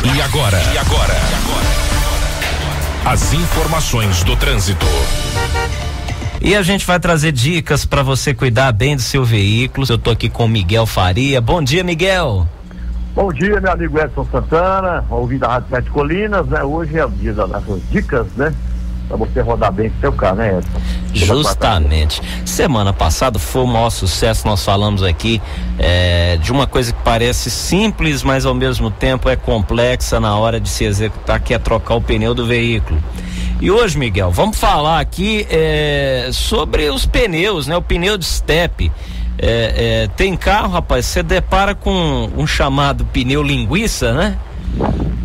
E agora? As informações do trânsito. E a gente vai trazer dicas para você cuidar bem do seu veículo. Eu tô aqui com o Miguel Faria. Bom dia, Miguel. Bom dia, meu amigo Edson Santana, ouvindo a Rádio Sete Colinas, né? Hoje é o dia das dicas, né? Pra você rodar bem com seu carro, né, Edson? Justamente. Semana passada foi o maior sucesso. Nós falamos aqui de uma coisa que parece simples, mas ao mesmo tempo é complexa na hora de se executar, que é trocar o pneu do veículo. E hoje, Miguel, vamos falar aqui sobre os pneus, né? O pneu de estepe. Tem carro, rapaz, você depara com um chamado pneu linguiça, né?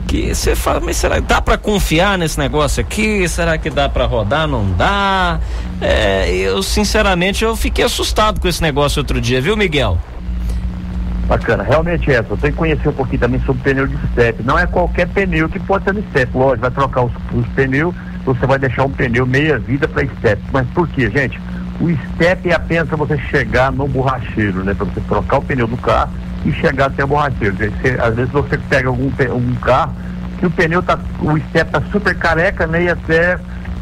Que você fala, mas será que dá pra confiar nesse negócio aqui? Será que dá pra rodar? Não dá? Eu sinceramente eu fiquei assustado com esse negócio outro dia, viu, Miguel? Bacana, realmente é, você tem que conhecer um pouquinho também sobre pneu de estepe. Não é qualquer pneu que pode ser no estepe, lógico, vai trocar os pneus, você vai deixar um pneu meia vida para estepe. Mas por quê, gente? O estepe é apenas para você chegar no borracheiro, né? Para você trocar o pneu do carro e chegar até o borracheiro. Às vezes você pega um carro que o estepe tá super careca, né? E até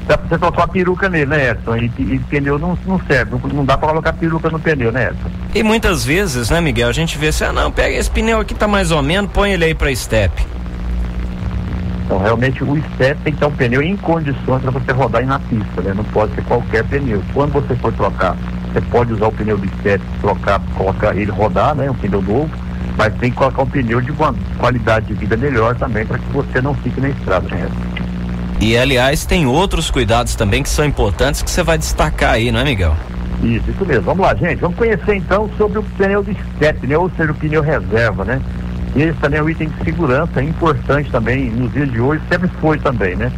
dá pra você colocar uma peruca nele, né, Edson? E pneu não serve, não dá pra colocar peruca no pneu, né, Edson? E muitas vezes, né, Miguel, a gente vê assim, não, pega esse pneu aqui, tá mais ou menos, põe ele aí pra estepe. Então, realmente, o estepe tem que ter um pneu em condições para você rodar aí na pista, né? Não pode ser qualquer pneu. Quando você for trocar, você pode usar o pneu do estepe, colocar ele rodar, né? Um pneu novo, mas tem que colocar um pneu de uma qualidade de vida melhor também, para que você não fique na estrada, né? E, aliás, tem outros cuidados também que são importantes que você vai destacar aí, não é, Miguel? Isso mesmo. Vamos lá, gente. Vamos conhecer, então, sobre o pneu do estepe, né? Ou seja, o pneu reserva, né? E esse também é um item de segurança importante também, nos dias de hoje, sempre foi também, né?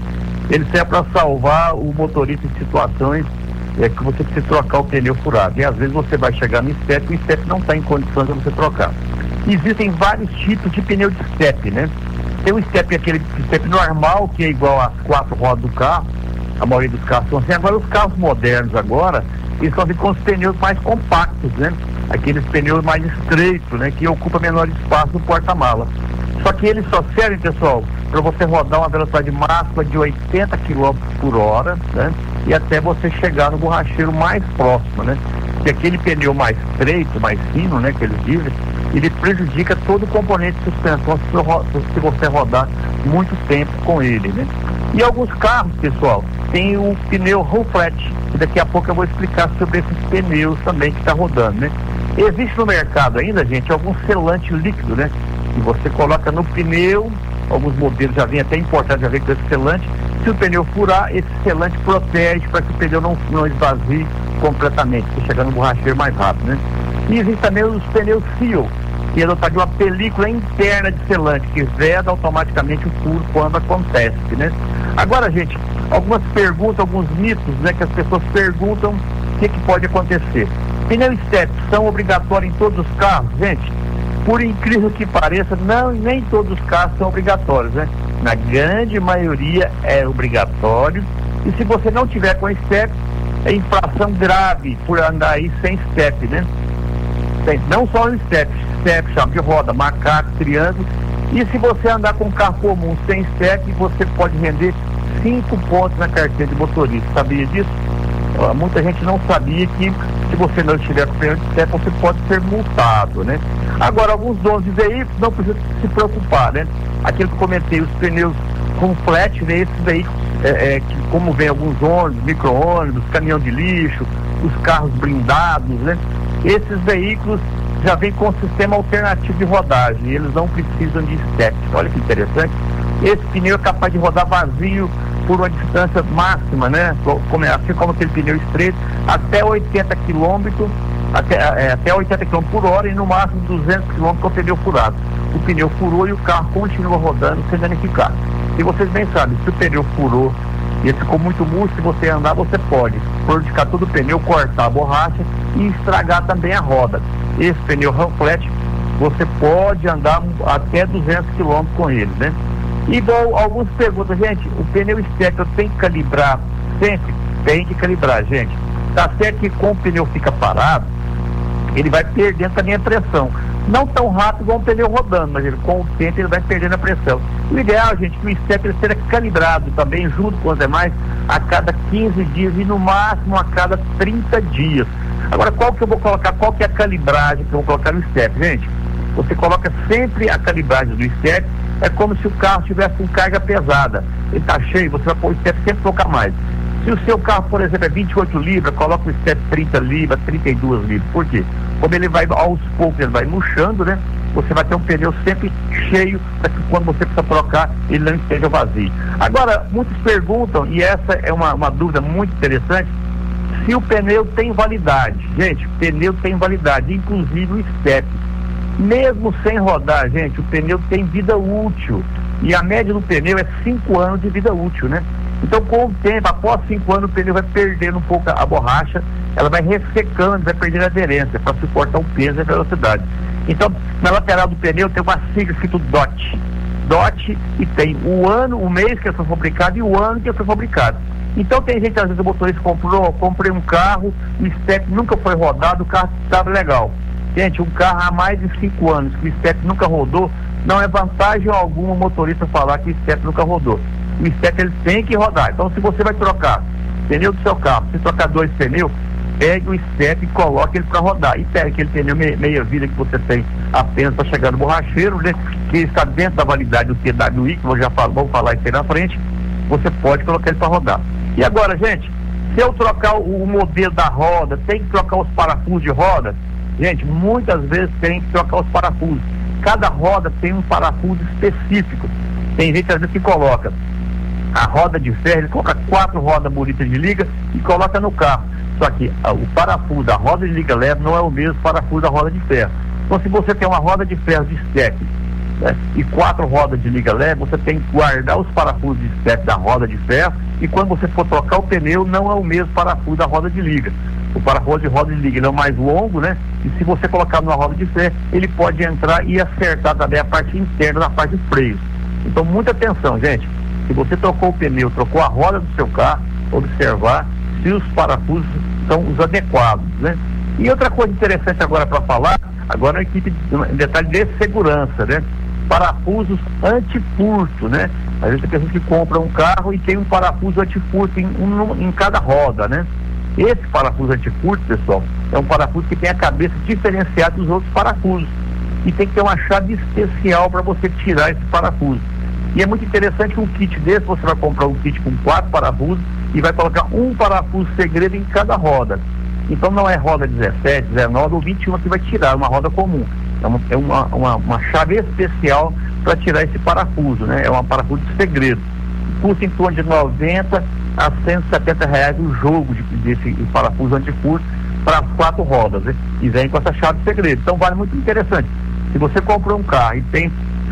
Ele serve para salvar o motorista em situações que você precisa trocar o pneu furado. E às vezes você vai chegar no estepe e o estepe não está em condições de você trocar. Existem vários tipos de pneu de estepe, né? Tem o estepe, aquele estepe normal, que é igual às 4 rodas do carro. A maioria dos carros são assim. Agora, os carros modernos agora, eles são com os pneus mais compactos, né? Aqueles pneus mais estreitos, né? Que ocupam menor espaço no porta-mala. Só que eles só servem, pessoal, para você rodar uma velocidade máxima de 80 km por hora, né? E até você chegar no borracheiro mais próximo, né? Que aquele pneu mais estreito, mais fino, né? Que eles dizem, ele prejudica todo o componente de suspensão se você rodar muito tempo com ele, né? E alguns carros, pessoal, tem o pneu roll flat, e daqui a pouco eu vou explicar sobre esses pneus também que está rodando, né? Existe no mercado ainda, gente, algum selante líquido, né? Que você coloca no pneu, alguns modelos já vêm até importados, já vem com esse selante. Se o pneu furar, esse selante protege para que o pneu não esvazie completamente, para chegar no borracheiro mais rápido, né? E existem também os pneus seal, que é dotado de uma película interna de selante, que veda automaticamente o furo quando acontece, né? Agora, gente, algumas perguntas, alguns mitos, né, que as pessoas perguntam o que pode acontecer. Pneus estepe são obrigatórios em todos os carros, gente? Por incrível que pareça, nem todos os carros são obrigatórios, né? Na grande maioria é obrigatório. E se você não tiver com estepe, é infração grave por andar aí sem estepe, né? Não só o estepe, chave de roda, macaco, triângulo. E se você andar com um carro comum sem estepe, você pode render 5 pontos na carteira de motorista. Sabia disso? Muita gente não sabia que se você não estiver com pneu de estepe, você pode ser multado, né? Agora, alguns donos de veículos não precisam se preocupar, né? Aquilo que eu comentei, os pneus com flat, né? Esses veículos, que como vem alguns ônibus, micro-ônibus, caminhão de lixo, os carros blindados, né? Esses veículos já vêm com sistema alternativo de rodagem, eles não precisam de estepe. Olha que interessante. Esse pneu é capaz de rodar vazio por uma distância máxima, né? Assim como aquele pneu estreito, até 80 km, até 80 km por hora e no máximo 200 km com o pneu furado. O pneu furou e o carro continua rodando sem danificar. E vocês bem sabem, se o pneu furou e ele ficou muito murcho, se você andar, você pode prejudicar todo o pneu, cortar a borracha e estragar também a roda. Esse pneu flat, você pode andar até 200 km com ele, né? Igual alguns perguntam, gente, o pneu estepe eu tenho que calibrar sempre? Tem que calibrar, gente. Tá certo que com o pneu fica parado, ele vai perdendo também a pressão. Não tão rápido igual um pneu rodando, mas com o tempo ele vai perdendo a pressão. O ideal, gente, que o step ele seja calibrado também, junto com os demais, a cada 15 dias e no máximo a cada 30 dias. Agora, qual que é a calibragem que eu vou colocar no step, gente? Você coloca sempre a calibragem do step, é como se o carro tivesse com carga pesada. Ele está cheio, você vai pôr o step sempre colocar mais. Se o seu carro, por exemplo, é 28 libras, coloca o step 30 libras, 32 libras. Por quê? Como ele vai, aos poucos, ele vai murchando, né? Você vai ter um pneu sempre cheio, para que quando você precisa trocar, ele não esteja vazio. Agora, muitos perguntam, e essa é uma dúvida muito interessante, se o pneu tem validade. Gente, o pneu tem validade, inclusive o step. Mesmo sem rodar, gente, o pneu tem vida útil. E a média do pneu é 5 anos de vida útil, né? Então, com o tempo, após 5 anos, o pneu vai perdendo um pouco a borracha, ela vai ressecando, vai perdendo a aderência para suportar o peso e a velocidade. Então, na lateral do pneu tem uma sigla escrito DOT. DOT, e tem o ano, o mês que ele foi fabricado e o ano que ele foi fabricado. Então, tem gente, às vezes, o motorista comprei um carro, o step nunca foi rodado, o carro estava legal. Gente, um carro há mais de 5 anos, que o step nunca rodou, não é vantagem alguma o motorista falar que o step nunca rodou. O step ele tem que rodar. Então, se você vai trocar pneu do seu carro, se trocar 2 pneus, pegue o step e coloque ele para rodar. E pegue aquele pneu meia vida que você tem apenas para chegar no borracheiro, né? Que está dentro da validade do TWI, que vamos falar isso aí na frente, você pode colocar ele para rodar. E agora, gente, se eu trocar o modelo da roda, tem que trocar os parafusos de roda? Gente, muitas vezes tem que trocar os parafusos. Cada roda tem um parafuso específico. Tem gente às vezes que coloca a roda de ferro, ele coloca 4 rodas bonitas de liga e coloca no carro. Só que o parafuso da roda de liga leve não é o mesmo parafuso da roda de ferro. Então, se você tem uma roda de ferro de step, né, e 4 rodas de liga leve, você tem que guardar os parafusos de step da roda de ferro, e quando você for trocar o pneu, não é o mesmo parafuso da roda de liga. O parafuso de roda de liga ele é mais longo, né? E se você colocar numa roda de ferro, ele pode entrar e acertar também a parte interna da parte de freio. Então, muita atenção, gente. Se você trocou o pneu, trocou a roda do seu carro, observar se os parafusos são os adequados, né? E outra coisa interessante agora para falar, agora a equipe, em detalhe de segurança, né? Parafusos antifurto, né? Às vezes tem pessoas que compram um carro e tem um parafuso antifurto em cada roda, né? Esse parafuso antifurto, pessoal, é um parafuso que tem a cabeça diferenciada dos outros parafusos. E tem que ter uma chave especial para você tirar esse parafuso. E é muito interessante que um kit desse, você vai comprar um kit com 4 parafusos e vai colocar um parafuso segredo em cada roda. Então não é roda 17, 19 ou 21 que vai tirar, uma roda comum. É uma chave especial para tirar esse parafuso, né? É um parafuso de segredo. Custa em torno de 90 a 170 reais o jogo desse parafuso antifurto para as 4 rodas, né? E vem com essa chave segredo. Então vale muito interessante. Se você comprou um carro e tem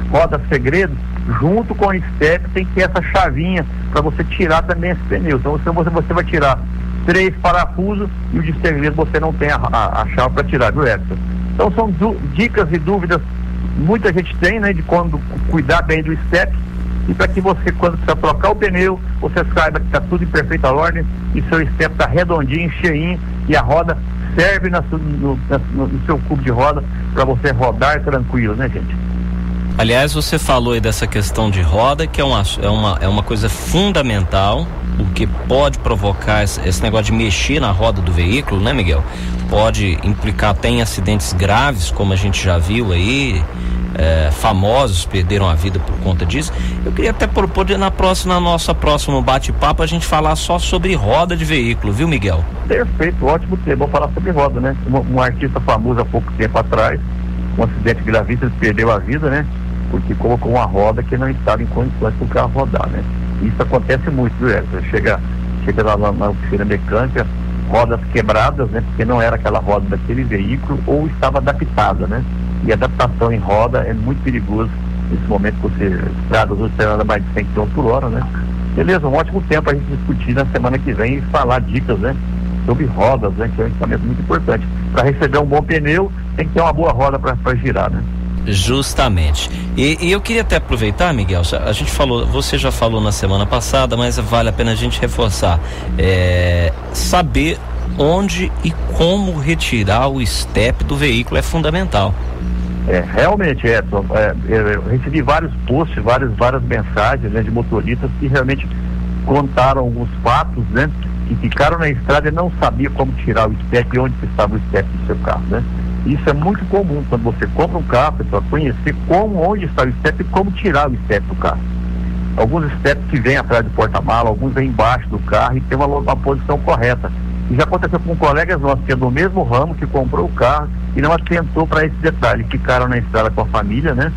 roda segredo, junto com o step tem que ter essa chavinha para você tirar também esse pneu. Então você vai tirar 3 parafusos e o de segredo você não tem a chave para tirar, viu, Edson? Então são dicas e dúvidas muita gente tem, né, de quando cuidar bem do step, e para que você, quando precisa trocar o pneu, você saiba que está tudo em perfeita ordem e seu step está redondinho, cheinho, e a roda serve no seu cubo de roda para você rodar tranquilo, né, gente? Aliás, você falou aí dessa questão de roda, que é uma coisa fundamental, o que pode provocar esse negócio de mexer na roda do veículo, né, Miguel? Pode implicar até em acidentes graves, como a gente já viu aí, famosos perderam a vida por conta disso. Eu queria até propor na nossa próximo bate-papo a gente falar só sobre roda de veículo, viu, Miguel? Perfeito, ótimo tema, vou falar sobre roda, né? Um artista famoso há pouco tempo atrás, um acidente gravíssimo, perdeu a vida, né? Porque colocou uma roda que não estava em condições para o carro rodar, né? Isso acontece muito, viu? Você chega lá na oficina mecânica, rodas quebradas, né? Porque não era aquela roda daquele veículo ou estava adaptada, né? E a adaptação em roda é muito perigoso nesse momento que você estradas hoje anda mais de 100 km por hora, né? Beleza, um ótimo tempo a gente discutir na semana que vem e falar dicas, né? Sobre rodas, né? Que é um equipamento muito importante. Para receber um bom pneu, tem que ter uma boa roda para girar, né? Justamente. E eu queria até aproveitar, Miguel, a gente falou, você já falou na semana passada, mas vale a pena a gente reforçar, saber onde e como retirar o step do veículo é fundamental. Realmente, Edson, eu recebi vários posts, várias mensagens, né, de motoristas que realmente contaram alguns fatos, né, que ficaram na estrada e não sabiam como tirar o step e onde estava o step do seu carro, né? Isso é muito comum quando você compra um carro, pessoal, conhecer onde está o step e como tirar o step do carro. Alguns steps que vêm atrás do porta-mala, alguns vêm embaixo do carro e tem uma posição correta. E já aconteceu com colegas nossos que é do mesmo ramo, que comprou o carro e não atentou para esse detalhe. Ficaram na estrada com a família, né?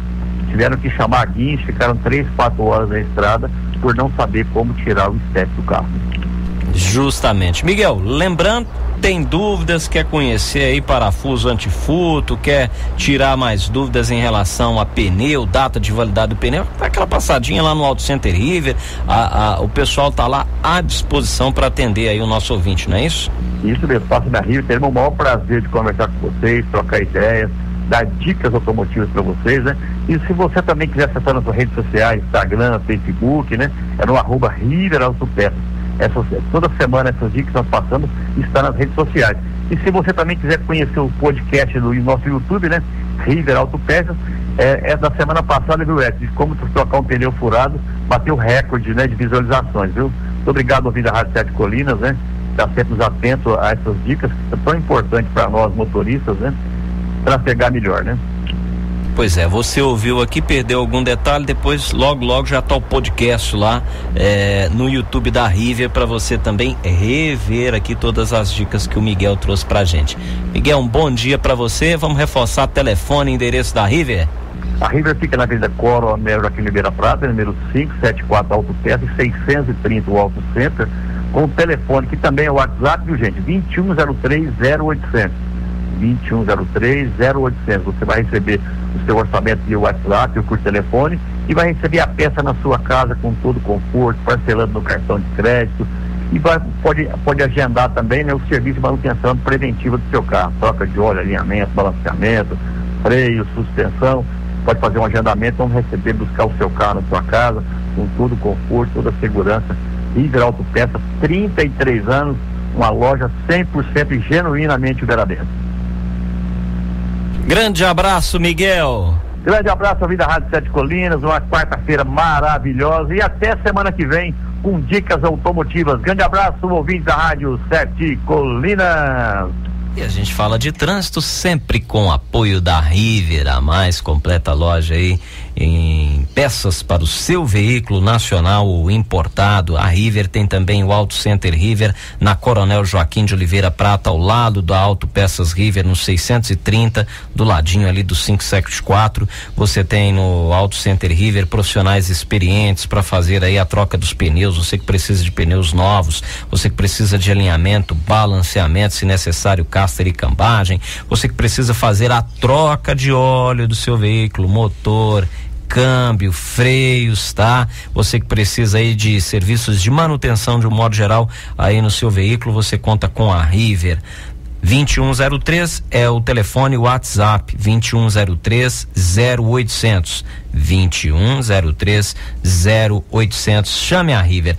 Tiveram que chamar a guincha, ficaram 3, 4 horas na estrada por não saber como tirar o step do carro. Justamente. Miguel, lembrando, tem dúvidas, quer conhecer aí parafuso antifurto, quer tirar mais dúvidas em relação a pneu, data de validade do pneu, dá aquela passadinha lá no Auto Center River, o pessoal tá lá à disposição para atender aí o nosso ouvinte, não é isso? Isso mesmo, passa na River, teremos o maior prazer de conversar com vocês, trocar ideias, dar dicas automotivas para vocês, né? E se você também quiser acessar nossas redes sociais, Instagram, Facebook, né? É no @RiverAutopeças. Toda semana essas dicas que nós passamos está nas redes sociais. E se você também quiser conhecer o podcast do nosso YouTube, né? River Autopeças, da semana passada, viu, Edson? De como trocar um pneu furado, bateu recorde, né, de visualizações, viu? Muito obrigado, ouvindo a Rádio 7 Colinas, né? Está sempre atento a essas dicas que são tão importantes para nós motoristas, né? Para pegar melhor, né? Pois é, você ouviu aqui, perdeu algum detalhe, depois logo já tá o podcast lá no YouTube da River para você também rever aqui todas as dicas que o Miguel trouxe pra gente. Miguel, um bom dia para você, vamos reforçar telefone e endereço da River? A River fica na Avenida Coronel aqui em Ribeira Prata, número 574 Autopeças e 630 o Auto Center, com o telefone que também é o WhatsApp, viu, gente? 2103-0800. 2103-0800. Você vai receber o seu orçamento via WhatsApp ou por telefone e vai receber a peça na sua casa com todo conforto, parcelando no cartão de crédito e pode agendar também, né, o serviço de manutenção preventiva do seu carro, troca de óleo, alinhamento, balanceamento, freio, suspensão. Pode fazer um agendamento, vamos receber, buscar o seu carro na sua casa com todo conforto, toda a segurança. River Autopeças, 33 anos, uma loja 100% genuinamente Uberabessa. Grande abraço, Miguel. Grande abraço à Vida Rádio 7 Colinas, uma quarta-feira maravilhosa e até semana que vem com dicas automotivas. Grande abraço, ouvintes da Rádio 7 Colinas. E a gente fala de trânsito sempre com apoio da River, a mais completa loja aí em peças para o seu veículo nacional ou importado. A River tem também o Auto Center River na Coronel Joaquim de Oliveira Prata, ao lado da Auto Peças River, no 630, do ladinho ali do 574. Você tem no Auto Center River profissionais experientes para fazer aí a troca dos pneus. Você que precisa de pneus novos, você que precisa de alinhamento, balanceamento, se necessário, caster e cambagem, você que precisa fazer a troca de óleo do seu veículo, motor, câmbio, freios, tá? Você que precisa aí de serviços de manutenção de um modo geral aí no seu veículo, você conta com a River. 2103 é o telefone WhatsApp, 2103-0800. 2103-0800. Chame a River.